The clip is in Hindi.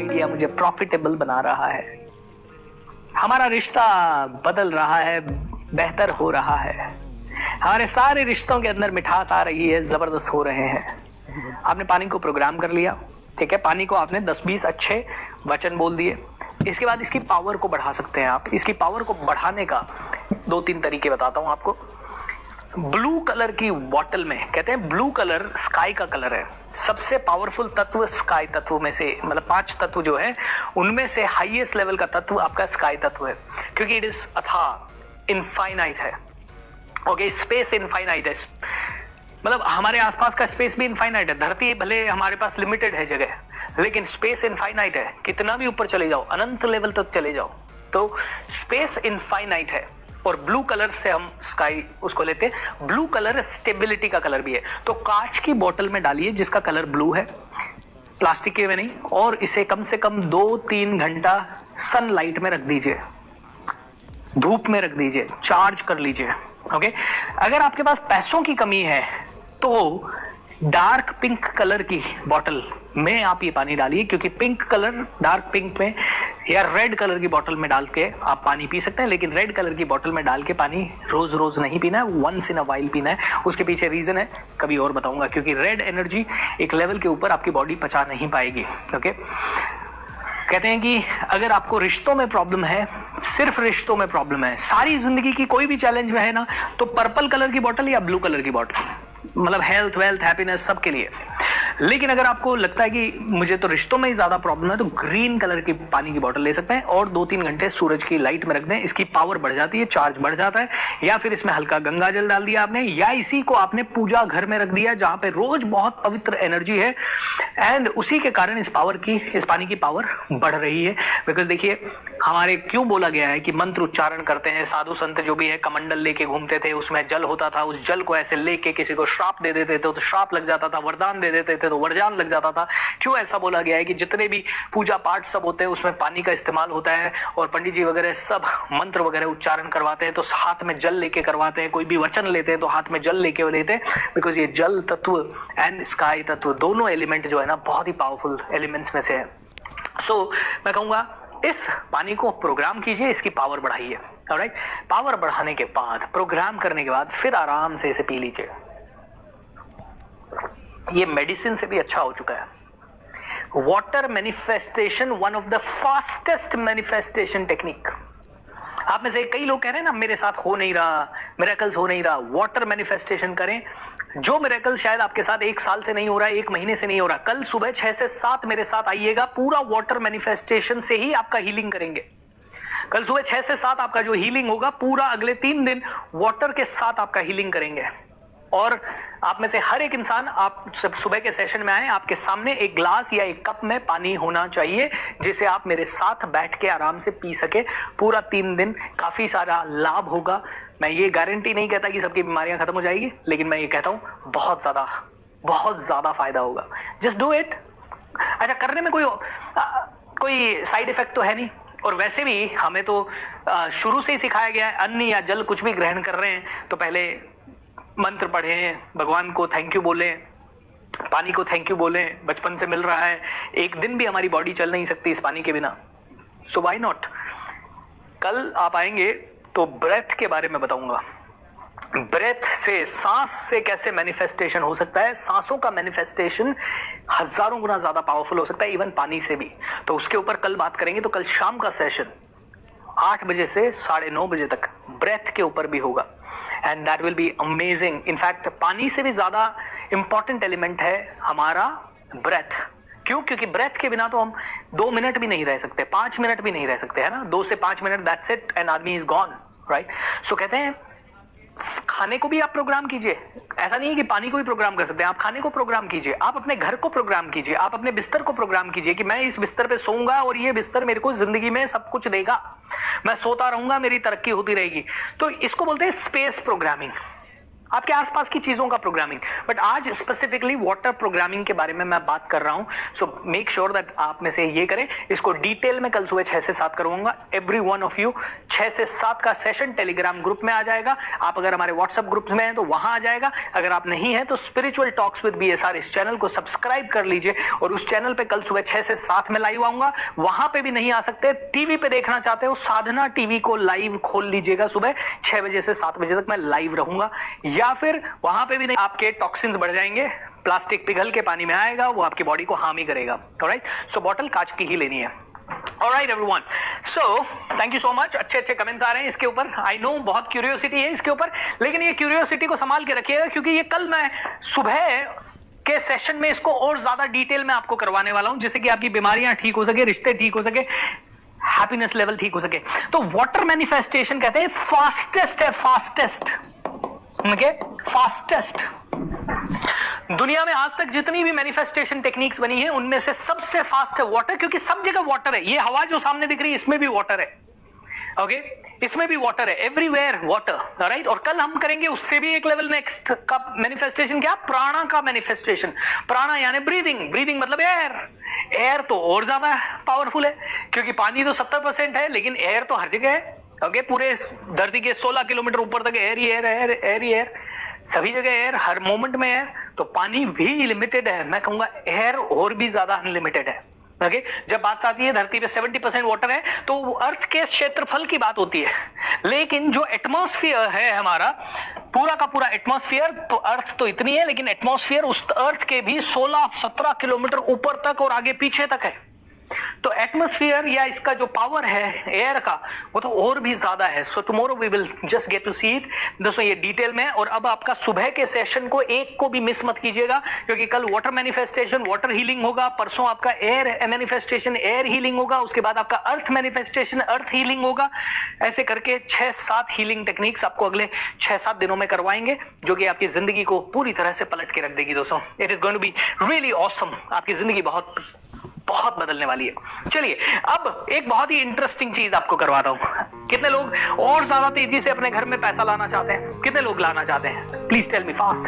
आइडिया मुझे प्रॉफिटेबल बना रहा है, हमारा रिश्ता बदल रहा है, बेहतर हो रहा है, हमारे सारे रिश्तों के अंदर मिठास आ रही है, जबरदस्त हो रहे हैं। आपने पानी को प्रोग्राम कर लिया, ठीक है, पानी को आपने 10-20 अच्छे वचन बोल दिए। इसके बाद इसकी पावर को बढ़ा सकते हैं आप। इसकी पावर को बढ़ाने का 2-3 तरीके बताता हूं आपको। ब्लू कलर की बॉटल में, कहते हैं ब्लू कलर स्काई का कलर है, सबसे पावरफुल तत्व स्काई तत्व में से, मतलब 5 तत्व जो है उनमें से हाईएस्ट लेवल का तत्व आपका स्काई तत्व है, क्योंकि इट इज अथाह, इनफाइनाइट है। ओके, स्पेस इनफाइनाइट है, मतलब हमारे आसपास का स्पेस भी इनफाइनाइट है। धरती भले हमारे पास लिमिटेड है जगह, लेकिन स्पेस इनफाइनाइट है। कितना भी ऊपर चले जाओ, अनंत लेवल तक चले जाओ, तो स्पेस इनफाइनाइट है। और ब्लू कलर से हम स्काई उसको लेते हैं। ब्लू कलर स्टेबिलिटी का कलर भी है। तो कांच की बोतल में डालिए जिसका कलर ब्लू है, प्लास्टिक के में नहीं, और इसे कम से कम 2-3 घंटा सनलाइट में रख दीजिए, धूप में रख दीजिए, चार्ज कर लीजिए। ओके, अगर आपके पास पैसों की कमी है तो डार्क पिंक कलर की बोतल में आप ये पानी डालिए, क्योंकि पिंक कलर, डार्क पिंक में या रेड कलर की बोतल में डाल के आप पानी पी सकते हैं, लेकिन रेड कलर की बोतल में डाल के पानी रोज रोज नहीं पीना है, वंस इन अ वाइल पीना है। उसके पीछे रीजन है, कभी और बताऊंगा, क्योंकि रेड एनर्जी एक लेवल के ऊपर आपकी बॉडी पचा नहीं पाएगी। ओके, कहते हैं कि अगर आपको रिश्तों में प्रॉब्लम है, सिर्फ रिश्तों में प्रॉब्लम है, सारी जिंदगी की कोई भी चैलेंज में है ना, तो पर्पल कलर की बोतल या ब्लू कलर की बोतल, मतलब हेल्थ, वेल्थ, हैप्पीनेस सबके लिए। लेकिन अगर आपको लगता है कि मुझे तो रिश्तों में ही ज्यादा प्रॉब्लम है, तो ग्रीन कलर की पानी की बोतल ले सकते हैं और 2-3 घंटे सूरज की लाइट में रख दें। इसकी पावर बढ़ जाती है, चार्ज बढ़ जाता है। या फिर इसमें हल्का गंगा जल डाल दिया आपने, या इसी को आपने पूजा घर में रख दिया जहां पे रोज बहुत पवित्र एनर्जी है, एंड उसी के कारण इस पानी की पावर बढ़ रही है। बिकॉज देखिए, हमारे क्यों बोला गया है कि मंत्र उच्चारण करते हैं, साधु संत जो भी है कमंडल लेके घूमते थे, उसमें जल होता था, उस जल को ऐसे लेके किसी को श्राप दे देते थे तो श्राप लग जाता था, वरदान दे देते थे तो वरदान लग जाता था। क्यों ऐसा बोला गया है कि जितने भी पूजा पाठ सब होते हैं उसमें पानी का इस्तेमाल होता है, और पंडित जी वगैरह सब मंत्र वगैरह उच्चारण करवाते हैं तो हाथ में जल लेके करवाते हैं, कोई भी वचन लेते हैं तो हाथ में जल लेके लेते हैं, बिकॉज ये जल तत्व एंड स्काई तत्व दोनों एलिमेंट जो है ना बहुत ही पावरफुल एलिमेंट्स में से है। सो मैं कहूंगा इस पानी को प्रोग्राम कीजिए, इसकी पावर बढ़ाइए। ऑलराइट, पावर बढ़ाने के बाद, प्रोग्राम करने के बाद फिर आराम से इसे पी लीजिए। ये मेडिसिन से भी अच्छा हो चुका है। Water manifestation, one of the fastest manifestation technique. आप में से कई लोग कह रहे हैं ना मेरे साथ हो नहीं रहा, मिरेकल्स हो नहीं रहा। वाटर मैनिफेस्टेशन करें। जो मिरेकल शायद आपके साथ 1 साल से नहीं हो रहा है, 1 महीने से नहीं हो रहा, कल सुबह 6 से 7 मेरे साथ आइएगा, पूरा वाटर मैनिफेस्टेशन से ही आपका हीलिंग करेंगे। कल सुबह 6 से 7 आपका जो हीलिंग होगा, पूरा अगले 3 दिन वाटर के साथ आपका हीलिंग करेंगे। और आप में से हर एक इंसान, आप सुबह के सेशन में आए, आपके सामने एक ग्लास या एक कप में पानी होना चाहिए, जिसे आप मेरे साथ बैठ के आराम से पी सके। पूरा 3 दिन काफी सारा लाभ होगा। मैं ये गारंटी नहीं कहता कि सबकी बीमारियां खत्म हो जाएगी, लेकिन मैं ये कहता हूं बहुत ज्यादा फायदा होगा। Just do it. अच्छा, करने में कोई साइड इफेक्ट तो है नहीं, और वैसे भी हमें तो शुरू से ही सिखाया गया है, अन्न या जल कुछ भी ग्रहण कर रहे हैं तो पहले मंत्र पढ़ें, भगवान को थैंक यू बोलें, पानी को थैंक यू बोलें। बचपन से मिल रहा है, एक दिन भी हमारी बॉडी चल नहीं सकती इस पानी के बिना, सो व्हाई नॉट। कल आप आएंगे तो ब्रेथ के बारे में बताऊंगा। ब्रेथ से, सांस से कैसे मैनिफेस्टेशन हो सकता है। सांसों का मैनिफेस्टेशन हजारों गुना ज्यादा पावरफुल हो सकता है, इवन पानी से भी। तो उसके ऊपर कल बात करेंगे। तो कल शाम का सेशन 8 बजे से 9:30 बजे तक ब्रेथ के ऊपर भी होगा, and that will be amazing. In fact पानी से भी ज्यादा इंपॉर्टेंट एलिमेंट है हमारा ब्रेथ। क्यों? क्योंकि ब्रेथ के बिना तो हम 2 मिनट भी नहीं रह सकते, 5 मिनट भी नहीं रह सकते, है ना। 2 से 5 मिनट, दैट्स इट, एंड आदमी इज गॉन, राइट। सो कहते हैं खाने को भी आप प्रोग्राम कीजिए। ऐसा नहीं है कि पानी को ही प्रोग्राम कर सकते हैं, आप खाने को प्रोग्राम कीजिए, आप अपने घर को प्रोग्राम कीजिए, आप अपने बिस्तर को प्रोग्राम कीजिए कि मैं इस बिस्तर पे सोऊंगा और ये बिस्तर मेरे को जिंदगी में सब कुछ देगा, मैं सोता रहूंगा, मेरी तरक्की होती रहेगी। तो इसको बोलते हैं स्पेस प्रोग्रामिंग। आपके आसपास की चीजों का प्रोग्रामिंग। बट आज स्पेसिफिकली वाटर प्रोग्रामिंग के बारे में मैं बात कर रहा हूं। सो मेक श्योर दैट आप में से ये करें। इसको डिटेल में कल सुबह 6 से 7 करवाऊंगा। एवरी वन ऑफ यू 6 से 7 का सेशन टेलीग्राम ग्रुप में आ जाएगा। आप अगर हमारे व्हाट्सएप ग्रुप में हैं तो वहां आ जाएगा। अगर आप नहीं है तो स्पिरिचुअल टॉक्स विद BSR इस चैनल को सब्सक्राइब कर लीजिए और उस चैनल पे कल सुबह 6 से 7 में लाइव आऊंगा। वहां पे भी नहीं आ सकते, टीवी पे देखना चाहते हो, साधना टीवी को लाइव खोल लीजिएगा। सुबह 6 बजे से 7 बजे तक मैं लाइव रहूंगा। या फिर वहां पे भी नहीं, आपके टॉक्सिन्स बढ़ जाएंगे, प्लास्टिक पिघल के पानी में आएगा, वो आपकी बॉडी को हार्म ही करेगा। ऑलराइट, सो बॉटल कांच की ही लेनी है। Alright everyone, so thank you so much. अच्छे अच्छे कमेंट्स आ रहे हैं इसके ऊपर। आई नो बहुत क्यूरियोसिटी है इसके ऊपर, लेकिन ये क्यूरियोसिटी को संभाल के रखिएगा, क्योंकि ये कल मैं सुबह के सेशन में इसको और ज्यादा डिटेल में आपको करवाने वाला हूं, जिससे कि आपकी बीमारियां ठीक हो सके, रिश्ते ठीक हो सके, हैप्पीनेस लेवल ठीक हो सके। तो वाटर मैनिफेस्टेशन कहते हैं फास्टेस्ट है, फास्टेस्ट, ओके, फास्टेस्ट। दुनिया में आज तक जितनी भी मैनिफेस्टेशन टेक्निक्स बनी है उनमें से सबसे फास्ट है वाटर, क्योंकि सब जगह वाटर है। ये हवा जो सामने दिख रही है इसमें भी वाटर है, ओके, इसमें भी वाटर है, एवरीवेयर वाटर, राइट। और कल हम करेंगे उससे भी एक लेवल नेक्स्ट का मैनिफेस्टेशन, क्या, प्राणा का मैनिफेस्टेशन। प्राणा यानी ब्रीदिंग, ब्रीदिंग मतलब एयर। एयर तो और ज्यादा पावरफुल है, क्योंकि पानी तो 70% है, लेकिन एयर तो हर जगह है, ओके। पूरे धरती के 16 किलोमीटर ऊपर तक एयर ही एयर, एयर ही एयर, सभी जगह एयर, हर मोमेंट में एयर। तो पानी भी लिमिटेड है, मैं कहूंगा एयर और भी ज्यादा अनलिमिटेड है, ओके। जब बात आती है धरती पे 70% वाटर है, तो अर्थ के क्षेत्रफल की बात होती है। लेकिन जो एटमॉस्फेयर है हमारा, पूरा का पूरा एटमॉस्फेयर, तो अर्थ तो इतनी है, लेकिन एटमॉस्फेयर उस अर्थ के भी 16-17 किलोमीटर ऊपर तक और आगे पीछे तक है। तो एटमॉस्फेयर या इसका जो पावर है एयर का, वो तो और भी ज्यादा है। So tomorrow we will just get to see it दोस्तों, ये डिटेल में। और अब आपका सुबह के सेशन को एक को भी मिस मत कीजिएगा, क्योंकि कल वाटर मैनिफेस्टेशन, वाटर हीलिंग होगा, परसों आपका एयर मैनिफेस्टेशन, एयर हीलिंग होगा, उसके बाद आपका अर्थ मैनिफेस्टेशन, अर्थ हीलिंग होगा। ऐसे करके 6-7 हीलिंग टेक्निक्स आपको अगले 6-7 दिनों में करवाएंगे, जो कि आपकी जिंदगी को पूरी तरह से पलट के रख देगी दोस्तों। It is going to be really awesome. आपकी जिंदगी बहुत बहुत बदलने वाली है। चलिए अब एक बहुत ही इंटरेस्टिंग चीज आपको करवाता हूं। कितने लोग और ज्यादा तेजी से अपने घर में पैसा लाना चाहते हैं? कितने लोग लाना चाहते हैं? Please tell me fast.